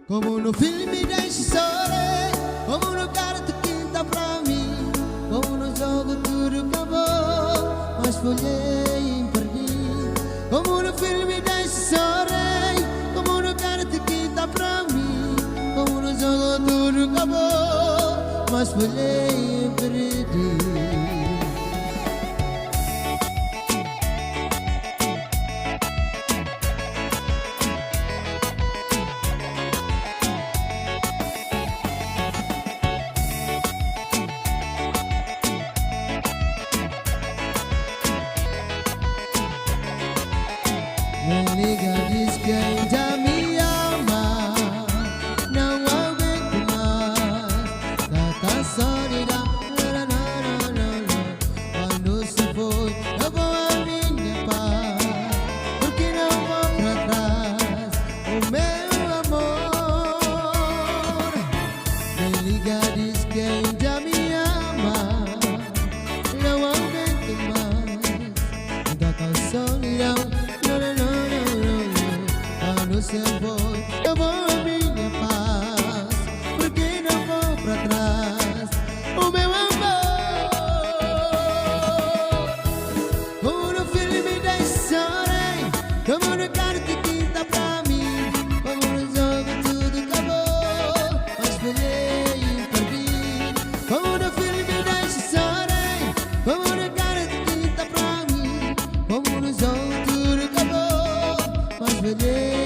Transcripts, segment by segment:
Como no filme da história, como no carta quinta pra mim, como no jogo tudo acabou, mas folhei e perdi. Como no filme da história, como no carta quinta pra mim, como no jogo tudo acabou, mas folhei e perdi. Me liga, diz que ainda me ama, não aguento mais tanta solidão. Quando se foi, eu vou à minha paz, porque não vou pra trás, o meu amor. Me liga, diz que ainda me ama, não aguento mais tanta solidão. Quando se foi, eu vou à minha paz, porque não vou pra trás, o meu amor. Como no filme da história, como no carta quinta pra mim, como no jogo tudo acabou, mas falhei e perdi. Como no filme da história, como no carta quinta pra mim, como no jogo tudo acabou, mas falhei.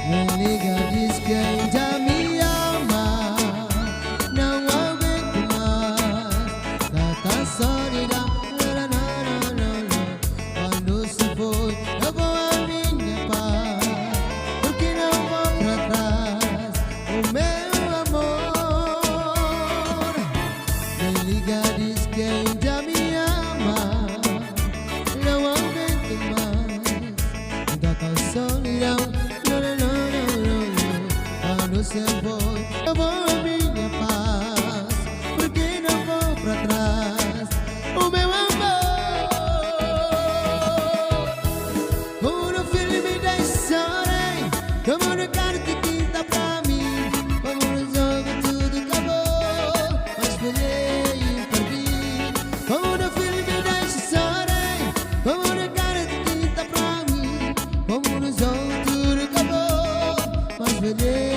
Me liga, diz que ainda me ama, não aguento mais tanta solidão. Quando se foi, eu vou à minha paz, porque não vou pra trás, o meu amor. Me liga, diz que ainda me ama, não aguento mais tanta solidão. Quando se foi, eu vou à minha paz, porque não vou pra trás, o meu amor. Como no filme da história, como no carta quinta pra mim, como no jogo tudo acabou, mas falhei e perdi. Como no filme da história, como no carta quinta pra mim, como no jogo tudo acabou, mas falhei.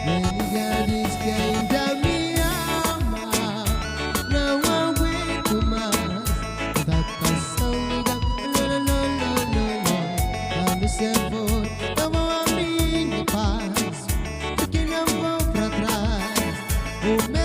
Me liga, diz que ainda me ama, não aguento mais tanta solidão. Quando se foi, eu vou à minha paz, porque não vou pra trás, o meu